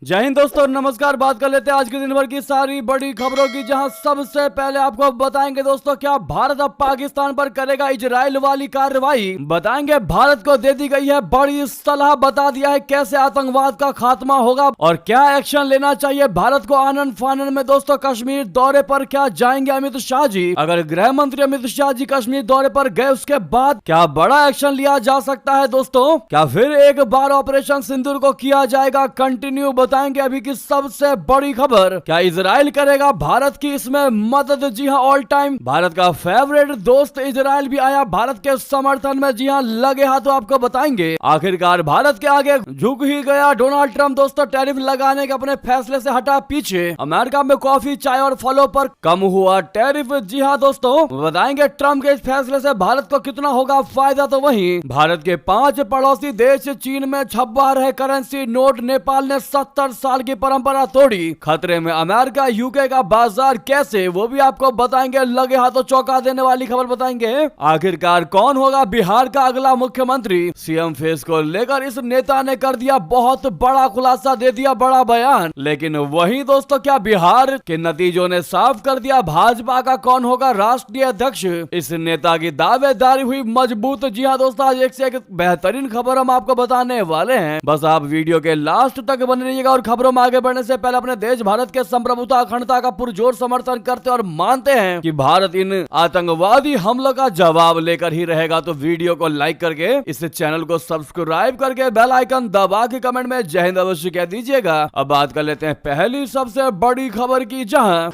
जय हिंद दोस्तों, नमस्कार। बात कर लेते हैं आज के दिन भर की सारी बड़ी खबरों की, जहां सबसे पहले आपको बताएंगे दोस्तों क्या भारत अब पाकिस्तान पर करेगा इजराइल वाली कार्रवाई। बताएंगे भारत को दे दी गई है बड़ी सलाह, बता दिया है कैसे आतंकवाद का खात्मा होगा और क्या एक्शन लेना चाहिए भारत को। आनन फानन में दोस्तों कश्मीर दौरे पर क्या जाएंगे अमित शाह जी। अगर गृह मंत्री अमित शाह जी कश्मीर दौरे पर गए उसके बाद क्या बड़ा एक्शन लिया जा सकता है दोस्तों। क्या फिर एक बार ऑपरेशन सिंदूर को किया जाएगा कंटिन्यू। बताएंगे अभी की सबसे बड़ी खबर, क्या इजराइल करेगा भारत की इसमें मदद। जी हां, ऑल टाइम भारत का फेवरेट दोस्त इजराइल भी आया भारत के समर्थन में। जी हां, लगे हाथों आपको बताएंगे। आखिरकार भारत के आगे झुक ही गया डोनाल्ड ट्रंप दोस्तों, टैरिफ लगाने के अपने फैसले से हटा पीछे। अमेरिका में कॉफी, चाय और फलों पर कम हुआ टैरिफ। जी हां दोस्तों, बताएंगे ट्रंप के इस फैसले से भारत को कितना होगा फायदा। तो वहीं भारत के 5 पड़ोसी देश चीन में छपवा रहे करेंसी नोट। नेपाल ने 70 साल की परंपरा तोड़ी। खतरे में अमेरिका, यूके का बाजार कैसे, वो भी आपको बताएंगे। लगे हाथों चौंका देने वाली खबर बताएंगे। आखिरकार कौन होगा बिहार का अगला मुख्यमंत्री। सीएम फेस को लेकर इस नेता ने कर दिया बहुत बड़ा खुलासा, दे दिया बड़ा बयान। लेकिन वहीं दोस्तों क्या बिहार के नतीजों ने साफ कर दिया भाजपा का कौन होगा राष्ट्रीय अध्यक्ष। इस नेता की दावेदारी हुई मजबूत। जी हाँ दोस्तों, आज एक से एक बेहतरीन खबर हम आपको बताने वाले हैं। बस आप वीडियो के लास्ट तक बने रहिएगा। और खबरों में आगे बढ़ने से पहले अपने देश भारत के संप्रभुता अखंडता का पुरजोर समर्थन करते और मानते हैं कि भारत इन आतंकवादी हमलों का जवाब लेकर ही रहेगा। तो वीडियो को लाइक करके इस चैनल को सब्सक्राइब करके बेल आइकन दबा के कमेंट में जय हिंद अवश्य कह दीजिएगा। अब बात कर लेते हैं पहली सबसे बड़ी खबर की, जहां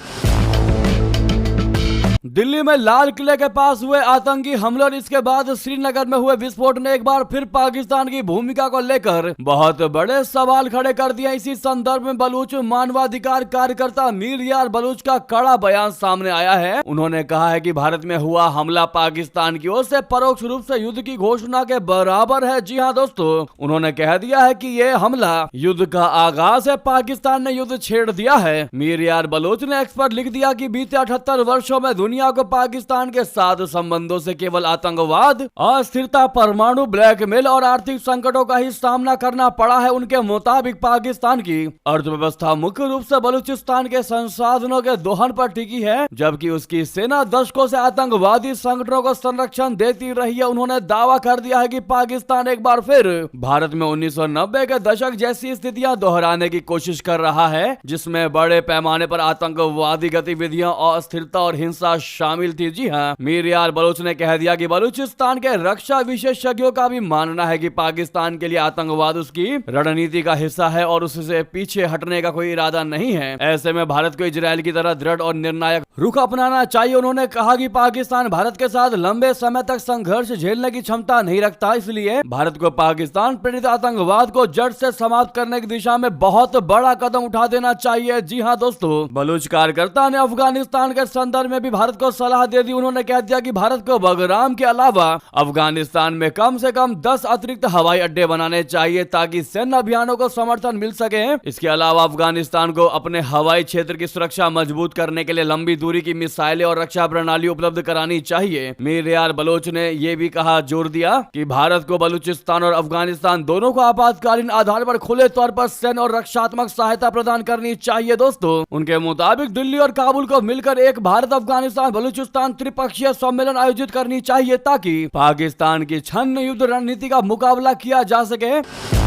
दिल्ली में लाल किले के पास हुए आतंकी हमले और इसके बाद श्रीनगर में हुए विस्फोट ने एक बार फिर पाकिस्तान की भूमिका को लेकर बहुत बड़े सवाल खड़े कर दिए। इसी संदर्भ में बलूच मानवाधिकार कार्यकर्ता मीर यार बलूच का कड़ा बयान सामने आया है। उन्होंने कहा है कि भारत में हुआ हमला पाकिस्तान की ओर से परोक्ष रूप से युद्ध की घोषणा के बराबर है। जी हाँ दोस्तों, उन्होंने कह दिया है कि ये हमला युद्ध का आगाज है, पाकिस्तान ने युद्ध छेड़ दिया है। मीर यार बलूच ने एक्सपर्ट लिख दिया कि बीते 78 वर्षों में दुनिया को पाकिस्तान के साथ संबंधों से केवल आतंकवाद, अस्थिरता, परमाणु ब्लैकमेल और आर्थिक संकटों का ही सामना करना पड़ा है। उनके मुताबिक पाकिस्तान की अर्थव्यवस्था मुख्य रूप से बलूचिस्तान के संसाधनों के दोहन पर टिकी है, जबकि उसकी सेना दशकों से आतंकवादी संगठनों को संरक्षण देती रही है। उन्होंने दावा कर दिया है कि पाकिस्तान एक बार फिर भारत में 1990 के दशक जैसी स्थितियां दोहराने की कोशिश कर रहा है, जिसमें बड़े पैमाने पर आतंकवादी गतिविधियां, अस्थिरता और हिंसा शामिल थी। जी हाँ, मीर यार बलूच ने कह दिया कि बलूचिस्तान के रक्षा विशेषज्ञों का भी मानना है कि पाकिस्तान के लिए आतंकवाद उसकी रणनीति का हिस्सा है और उससे पीछे हटने का कोई इरादा नहीं है। ऐसे में भारत को इजराइल की तरह दृढ़ और निर्णायक रुख अपनाना चाहिए। उन्होंने कहा कि पाकिस्तान भारत के साथ लंबे समय तक संघर्ष झेलने की क्षमता नहीं रखता, इसलिए भारत को पाकिस्तान प्रेरित आतंकवाद को जड़ से समाप्त करने की दिशा में बहुत बड़ा कदम उठा देना चाहिए। जी हाँ दोस्तों, बलूच कार्यकर्ता ने अफगानिस्तान के संदर्भ में भी भारत को सलाह दे दी। उन्होंने कह दिया कि भारत को बगराम के अलावा अफगानिस्तान में कम से कम 10 अतिरिक्त हवाई अड्डे बनाने चाहिए ताकि सैन्य अभियानों को समर्थन मिल सके। इसके अलावा अफगानिस्तान को अपने हवाई क्षेत्र की सुरक्षा मजबूत करने के लिए लंबी दूरी की मिसाइलें और रक्षा प्रणाली उपलब्ध करानी चाहिए। मीर यार बलोच ने यह भी कहा, जोर दिया कि भारत को बलूचिस्तान और अफगानिस्तान दोनों को आपातकालीन आधार पर खुले तौर पर सैन्य और रक्षात्मक सहायता प्रदान करनी चाहिए। दोस्तों, उनके मुताबिक दिल्ली और काबुल को मिलकर एक भारत अफगानिस्तान बलूचिस्तान त्रिपक्षीय सम्मेलन आयोजित करनी चाहिए ताकि पाकिस्तान की छन्न युद्ध रणनीति का मुकाबला किया जा सके।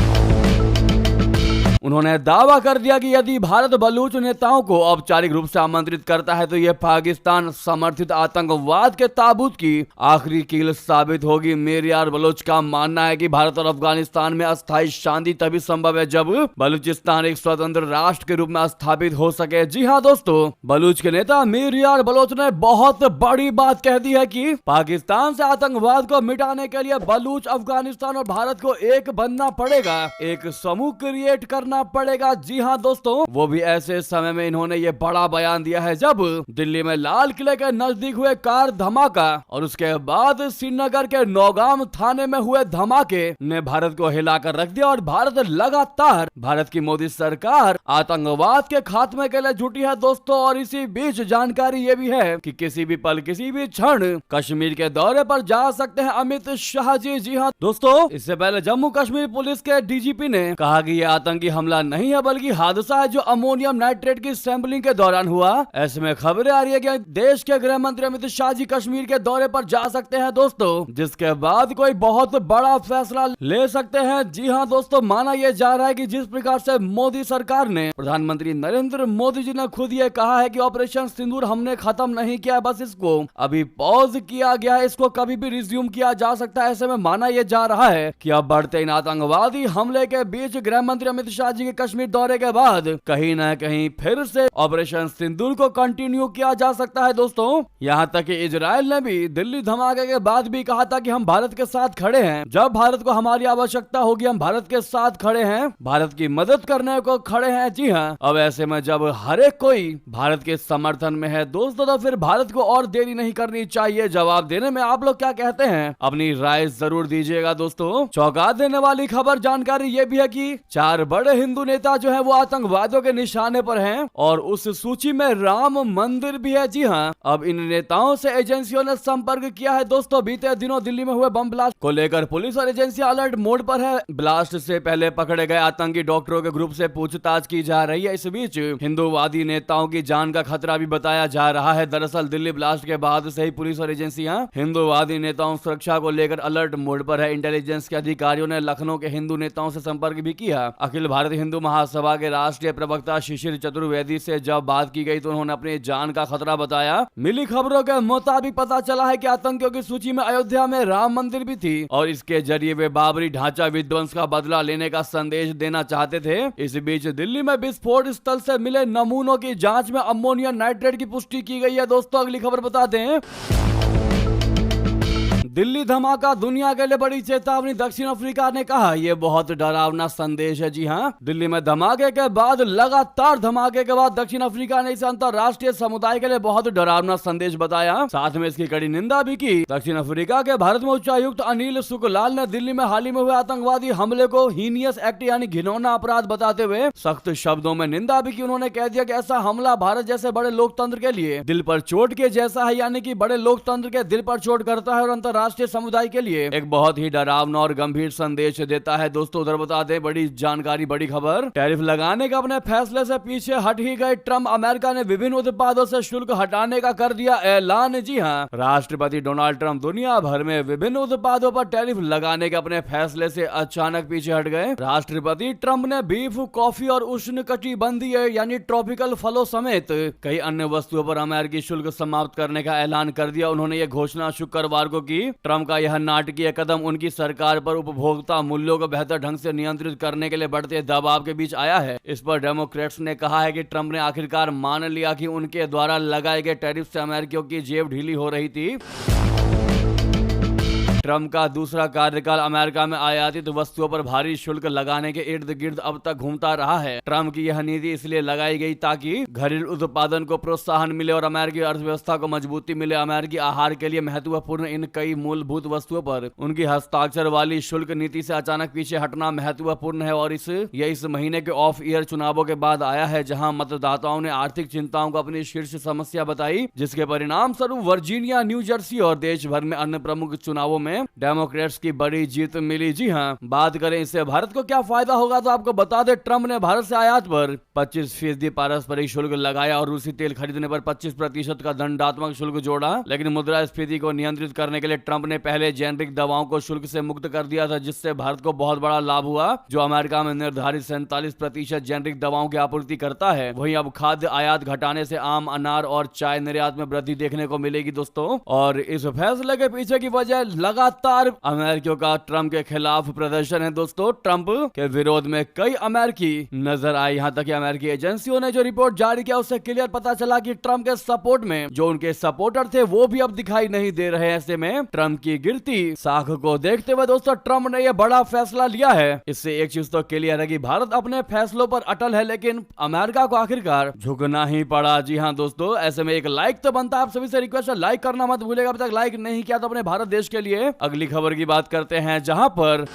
उन्होंने दावा कर दिया कि यदि भारत बलूच नेताओं को औपचारिक रूप से आमंत्रित करता है तो यह पाकिस्तान समर्थित आतंकवाद के ताबूत की आखिरी कील साबित होगी। मीर यार बलूच का मानना है कि भारत और अफगानिस्तान में अस्थायी शांति तभी संभव है जब बलूचिस्तान एक स्वतंत्र राष्ट्र के रूप में स्थापित हो सके। जी हाँ दोस्तों, बलूच के नेता मीर यार बलूच ने बहुत बड़ी बात कह दी है कि पाकिस्तान से आतंकवाद को मिटाने के लिए बलूच, अफगानिस्तान और भारत को एक बनना पड़ेगा, एक समूह क्रिएट करना पड़ेगा। जी हाँ दोस्तों, वो भी ऐसे समय में इन्होंने ये बड़ा बयान दिया है जब दिल्ली में लाल किले के नजदीक हुए कार धमाका और उसके बाद श्रीनगर के नौगाम थाने में हुए धमाके ने भारत को हिलाकर रख दिया। और भारत लगातार, भारत की मोदी सरकार आतंकवाद के खात्मे के लिए जुटी है दोस्तों। और इसी बीच जानकारी ये भी है कि किसी भी पल, किसी भी क्षण कश्मीर के दौरे पर जा सकते हैं अमित शाह जी। जी हाँ दोस्तों, इससे पहले जम्मू कश्मीर पुलिस के डीजीपी ने कहा कि ये आतंकी हमला नहीं है बल्कि हादसा है जो अमोनियम नाइट्रेट की सैंपलिंग के दौरान हुआ। ऐसे में खबरें आ रही है कि देश के गृह मंत्री अमित शाह जी कश्मीर के दौरे पर जा सकते हैं दोस्तों, जिसके बाद कोई बहुत बड़ा फैसला ले सकते हैं। जी हाँ दोस्तों, माना यह जा रहा है कि जिस प्रकार से मोदी सरकार ने, प्रधानमंत्री नरेंद्र मोदी जी ने खुद ये कहा है कि ऑपरेशन सिंदूर हमने खत्म नहीं किया, बस इसको अभी पॉज किया गया है, इसको कभी भी रिज्यूम किया जा सकता है। ऐसे में माना यह जा रहा है कि अब बढ़ते इन आतंकवादी हमले के बीच गृह मंत्री अमित शाह जी के कश्मीर दौरे के बाद कहीं न कहीं फिर से ऑपरेशन सिंदूर को कंटिन्यू किया जा सकता है दोस्तों। यहाँ तक कि इजराइल ने भी दिल्ली धमाके के बाद भी कहा था कि हम भारत के साथ खड़े हैं, जब भारत को हमारी आवश्यकता होगी हम भारत के साथ खड़े हैं, भारत की मदद करने को खड़े हैं। जी हाँ, अब ऐसे में जब हर एक कोई भारत के समर्थन में है दोस्तों, तो फिर भारत को और देरी नहीं करनी चाहिए जवाब देने में। आप लोग क्या कहते हैं, अपनी राय जरूर दीजिएगा दोस्तों। चौंका देने वाली खबर जानकारी ये भी है कि 4 बड़े हिंदू नेता जो है वो आतंकवादियों के निशाने पर हैं और उस सूची में राम मंदिर भी है। जी हाँ, अब इन नेताओं से एजेंसियों ने संपर्क किया है दोस्तों। बीते दिनों दिल्ली में हुए बम ब्लास्ट को लेकर पुलिस और एजेंसियां अलर्ट मोड पर है। ब्लास्ट से पहले पकड़े गए आतंकी डॉक्टरों के ग्रुप से पूछताछ की जा रही है। इस बीच हिंदूवादी नेताओं की जान का खतरा भी बताया जा रहा है। दरअसल दिल्ली ब्लास्ट के बाद से ही पुलिस और एजेंसियां हिंदूवादी नेताओं सुरक्षा को लेकर अलर्ट मोड पर है। इंटेलिजेंस के अधिकारियों ने लखनऊ के हिंदू नेताओं से संपर्क भी किया। अखिल भारतीय हिंदू महासभा के राष्ट्रीय प्रवक्ता शिशिर चतुर्वेदी से जब बात की गई तो उन्होंने अपनी जान का खतरा बताया। मिली खबरों के मुताबिक पता चला है कि आतंकियों की सूची में अयोध्या में राम मंदिर भी थी और इसके जरिए वे बाबरी ढांचा विध्वंस का बदला लेने का संदेश देना चाहते थे। इस बीच दिल्ली में विस्फोट स्थल से मिले नमूनों की जांच में अमोनियम नाइट्रेट की पुष्टि की गई है दोस्तों। अगली खबर बता दें, दिल्ली धमाका दुनिया के लिए बड़ी चेतावनी, दक्षिण अफ्रीका ने कहा यह बहुत डरावना संदेश है। जी हां, दिल्ली में धमाके के बाद लगातार धमाके के बाद दक्षिण अफ्रीका ने इसे अंतरराष्ट्रीय समुदाय के लिए बहुत डरावना संदेश बताया, साथ में इसकी कड़ी निंदा भी की। दक्षिण अफ्रीका के भारत में उच्चायुक्त अनिल सुकलाल ने दिल्ली में हाल ही में हुए आतंकवादी हमले को हीनियस एक्ट यानी घिनौना अपराध बताते हुए सख्त शब्दों में निंदा भी की। उन्होंने कह दिया कि ऐसा हमला भारत जैसे बड़े लोकतंत्र के लिए दिल पर चोट के जैसा है, यानी कि बड़े लोकतंत्र के दिल पर चोट करता है और अंतरराष्ट्रीय समुदाय के लिए एक बहुत ही डरावना और गंभीर संदेश देता है दोस्तों। उधर बता दें, बड़ी जानकारी, बड़ी खबर, टैरिफ लगाने का अपने फैसले से पीछे हट ही गए ट्रम्प। अमेरिका ने विभिन्न उत्पादों से शुल्क हटाने का कर दिया ऐलान। जी हां, राष्ट्रपति डोनाल्ड ट्रंप दुनिया भर में विभिन्न उत्पादों पर टैरिफ लगाने के अपने फैसले से अचानक पीछे हट गए। राष्ट्रपति ट्रंप ने बीफ, कॉफी और उष्णकटिबंधीय यानी ट्रॉपिकल फलों समेत कई अन्य वस्तुओं पर अमेरिकी शुल्क समाप्त करने का ऐलान कर दिया। उन्होंने ये घोषणा शुक्रवार को की। ट्रंप का यह नाटकीय कदम उनकी सरकार पर उपभोक्ता मूल्यों को बेहतर ढंग से नियंत्रित करने के लिए बढ़ते दबाव के बीच आया है। इस पर डेमोक्रेट्स ने कहा है कि ट्रंप ने आखिरकार मान लिया कि उनके द्वारा लगाए गए टैरिफ से अमेरिकियों की जेब ढीली हो रही थी। ट्रंप का दूसरा कार्यकाल अमेरिका में आयातित वस्तुओं पर भारी शुल्क लगाने के इर्द गिर्द अब तक घूमता रहा है। ट्रंप की यह नीति इसलिए लगाई गई ताकि घरेलू उत्पादन को प्रोत्साहन मिले और अमेरिकी अर्थव्यवस्था को मजबूती मिले। अमेरिकी आहार के लिए महत्वपूर्ण इन कई मूलभूत वस्तुओं पर उनकी हस्ताक्षर वाली शुल्क नीति से अचानक पीछे हटना महत्वपूर्ण है और इस महीने के ऑफ ईयर चुनावों के बाद आया है, जहां मतदाताओं ने आर्थिक चिंताओं को अपनी शीर्ष समस्या बताई, जिसके परिणाम स्वरूप वर्जीनिया, न्यू जर्सी और देश भर में अन्य प्रमुख चुनावों में डेमोक्रेट्स की बड़ी जीत मिली। जी हां, बात करें इससे भारत को क्या फायदा होगा तो आपको बता दें, ट्रंप ने भारत से आयात पर 25% पारस्परिक शुल्क लगाया और रूसी तेल खरीदने पर 25% का दंडात्मक शुल्क जोड़ा। लेकिन मुद्रास्फीति को नियंत्रित करने के लिए ट्रंप ने पहले जेनेरिक दवाओं को शुल्क से मुक्त कर दिया था, जिससे भारत को बहुत बड़ा लाभ हुआ, जो अमेरिका में निर्धारित 47% जेनेरिक दवाओं की आपूर्ति करता है। वहीं अब खाद्य आयात घटाने से आम, अनार और चाय निर्यात में वृद्धि देखने को मिलेगी दोस्तों। और इस फैसले के पीछे की वजह लगातार अमेरिकियों का ट्रंप के खिलाफ प्रदर्शन है दोस्तों। ट्रंप के विरोध में कई अमेरिकी नजर आए। यहाँ तक कि अमेरिकी एजेंसियों ने जो रिपोर्ट जारी किया उससे क्लियर पता चला कि ट्रंप के सपोर्ट में जो उनके सपोर्टर थे वो भी अब दिखाई नहीं दे रहे। ऐसे में ट्रंप की गिरती साख को देखते हुए दोस्तों ट्रंप ने यह बड़ा फैसला लिया है। इससे एक चीज तो क्लियर है कि भारत अपने फैसलों पर अटल है, लेकिन अमेरिका को आखिरकार झुकना ही पड़ा। जी हाँ दोस्तों, ऐसे में एक लाइक तो बनता है। आप सभी से रिक्वेस्ट है, लाइक करना मत भूलेगा। अभी तक लाइक नहीं किया तो अपने भारत देश के लिए। अगली खबर की बात करते हैं, जहां पर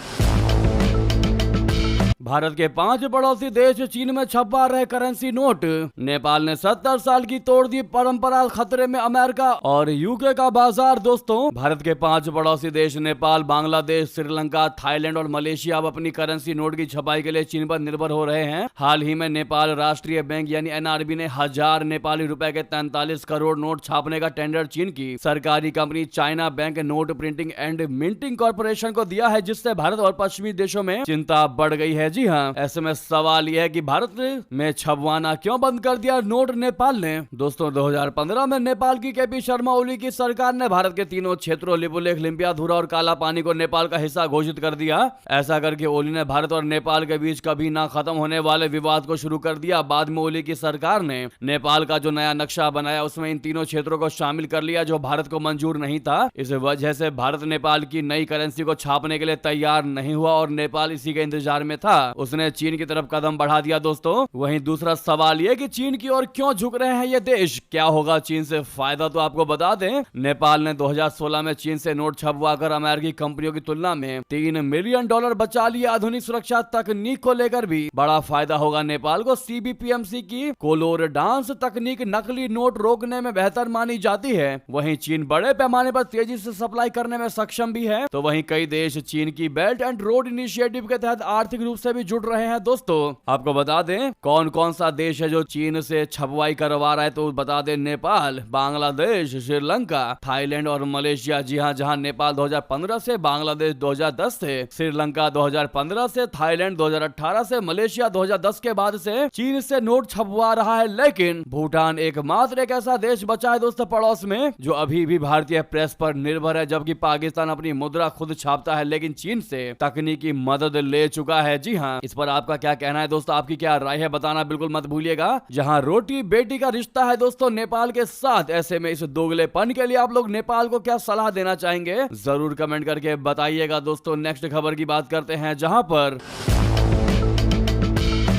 भारत के 5 पड़ोसी देश चीन में छपवा रहे करेंसी नोट। नेपाल ने 70 साल की तोड़ दी परंपरा, खतरे में अमेरिका और यूके का बाजार। दोस्तों, भारत के 5 पड़ोसी देश नेपाल, बांग्लादेश, श्रीलंका, थाईलैंड और मलेशिया अब अपनी करेंसी नोट की छपाई के लिए चीन पर निर्भर हो रहे हैं। हाल ही में नेपाल राष्ट्रीय बैंक यानी एनआरबी ने 1000 नेपाली रुपए के 43 करोड़ नोट छापने का टेंडर चीन की सरकारी company China bank note printing and minting corporation को दिया है, जिससे भारत और पश्चिमी देशों में चिंता बढ़ गई है। जी हाँ, ऐसे में सवाल यह है कि भारत में छपवाना क्यों बंद कर दिया नोट नेपाल ने। दोस्तों, 2015 में नेपाल की केपी शर्मा ओली की सरकार ने भारत के तीनों क्षेत्रों लिपुलेख, लिम्पियाधुरा और काला पानी को नेपाल का हिस्सा घोषित कर दिया। ऐसा करके ओली ने भारत और नेपाल के बीच कभी ना खत्म होने वाले विवाद को शुरू कर दिया। बाद में ओली की सरकार ने नेपाल का जो नया नक्शा बनाया उसमें इन तीनों क्षेत्रों को शामिल कर लिया, जो भारत को मंजूर नहीं था। इस वजह से भारत नेपाल की नई करेंसी को छापने के लिए तैयार नहीं हुआ और नेपाल इसी के इंतजार में था। उसने चीन की तरफ कदम बढ़ा दिया। दोस्तों, वहीं दूसरा सवाल यह कि चीन की ओर क्यों झुक रहे हैं ये देश, क्या होगा चीन से फायदा। तो आपको बता दें, नेपाल ने 2016 में चीन से नोट छपवाकर अमेरिकी कंपनियों की तुलना में $3 मिलियन बचा लिए। आधुनिक सुरक्षा तकनीक को लेकर भी बड़ा फायदा होगा नेपाल को। सीबीपीएमसी की कोलोर डांस तकनीक नकली नोट रोकने में बेहतर मानी जाती है। वहीं चीन बड़े पैमाने पर तेजी से सप्लाई करने में सक्षम भी है। तो वहीं कई देश चीन की बेल्ट एंड रोड इनिशिएटिव के तहत आर्थिक रूप से भी जुड़ रहे हैं। दोस्तों, आपको बता दें कौन कौन सा देश है जो चीन से छपवाई करवा रहा है, तो बता दें नेपाल, बांग्लादेश, श्रीलंका, थाईलैंड और मलेशिया। जी हां, जहां नेपाल 2015 से, बांग्लादेश 2010 से, श्रीलंका 2015 से, थाईलैंड 2018 से, मलेशिया 2010 के बाद से चीन से नोट छपवा रहा है। लेकिन भूटान एकमात्र एक ऐसा देश बचा है दोस्तों पड़ोस में जो अभी भी भारतीय प्रेस पर निर्भर है, जबकि पाकिस्तान अपनी मुद्रा खुद छापता है लेकिन चीन से तकनीकी मदद ले चुका है। जी हाँ, इस पर आपका क्या कहना है दोस्तों, आपकी क्या राय है बताना बिल्कुल मत भूलिएगा। जहां रोटी बेटी का रिश्ता है दोस्तों नेपाल के साथ, ऐसे में इस दोगलेपन के लिए आप लोग नेपाल को क्या सलाह देना चाहेंगे, जरूर कमेंट करके बताइएगा। दोस्तों, नेक्स्ट खबर की बात करते हैं, जहां पर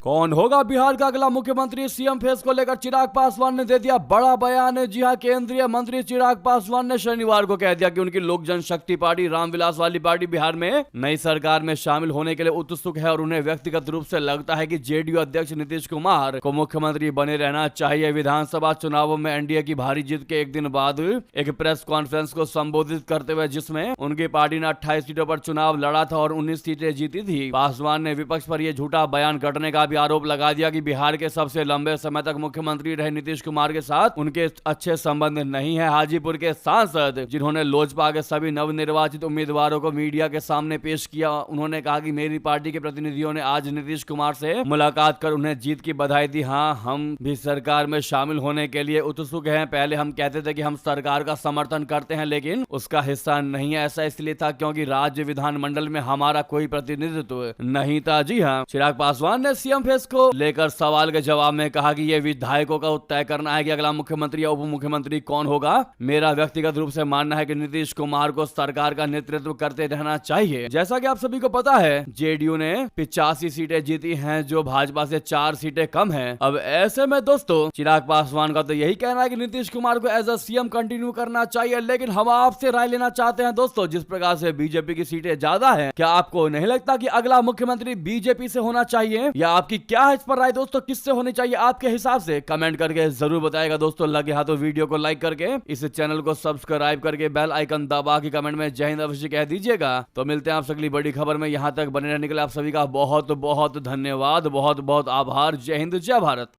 कौन होगा बिहार का अगला मुख्यमंत्री। सीएम फेस को लेकर चिराग पासवान ने दे दिया बड़ा बयान। जी हां, केंद्रीय मंत्री चिराग पासवान ने शनिवार को कह दिया कि उनकी लोक जनशक्ति पार्टी, रामविलास वाली पार्टी बिहार में नई सरकार में शामिल होने के लिए उत्सुक है और उन्हें व्यक्तिगत रूप से लगता है कि जेडीयू अध्यक्ष नीतीश कुमार को मुख्यमंत्री बने रहना चाहिए। विधानसभा चुनावों में एनडीए की भारी जीत के एक दिन बाद एक प्रेस कॉन्फ्रेंस को संबोधित करते हुए, जिसमें उनकी पार्टी ने 28 सीटों पर चुनाव लड़ा था और 19 सीटें जीती थी, पासवान ने विपक्ष पर यह झूठा बयान करने का आरोप लगा दिया कि बिहार के सबसे लंबे समय तक मुख्यमंत्री रहे नीतीश कुमार के साथ उनके अच्छे संबंध नहीं है। हाजीपुर के सांसद जिन्होंने लोजपा के सभी नवनिर्वाचित उम्मीदवारों को मीडिया के सामने पेश किया, उन्होंने कहा कि मेरी पार्टी के प्रतिनिधियों ने आज नीतीश कुमार से मुलाकात कर उन्हें जीत की बधाई दी। हाँ, हम भी सरकार में शामिल होने के लिए उत्सुक हैं। पहले हम कहते थे कि हम सरकार का समर्थन करते हैं लेकिन उसका हिस्सा नहीं है। ऐसा इसलिए था क्योंकि राज्य विधानमंडल में हमारा कोई प्रतिनिधित्व नहीं था। जी हाँ, चिराग पासवान ने सीएम फेस को लेकर सवाल के जवाब में कहा कि यह विधायकों का तय करना है कि अगला मुख्यमंत्री या उप मुख्यमंत्री कौन होगा। मेरा व्यक्तिगत रूप से मानना है कि नीतीश कुमार को सरकार का नेतृत्व करते रहना चाहिए। जैसा कि आप सभी को पता है, जेडीयू ने 85 सीटें जीती हैं, जो भाजपा से 4 सीटें कम हैं। अब ऐसे में दोस्तों चिराग पासवान का तो यही कहना है कि नीतीश कुमार को एज अ सीएम कंटिन्यू करना चाहिए। लेकिन हम आपसे राय लेना चाहते हैं दोस्तों, जिस प्रकार से बीजेपी की सीटें ज्यादा है, क्या आपको नहीं लगता कि अगला मुख्यमंत्री बीजेपी से होना चाहिए, या आपकी क्या इस पर राय दोस्तों, किससे होनी चाहिए आपके हिसाब से, कमेंट करके जरूर बताएगा। दोस्तों, लगे हाथों वीडियो को लाइक करके इस चैनल को सब्सक्राइब करके बेल आइकन दबा के कमेंट में जय हिंद अवश्य कह दीजिएगा। तो मिलते हैं आप अगली बड़ी खबर में। यहां तक बने रहने के लिए आप सभी का बहुत बहुत धन्यवाद, बहुत बहुत आभार। जय हिंद, जय भारत।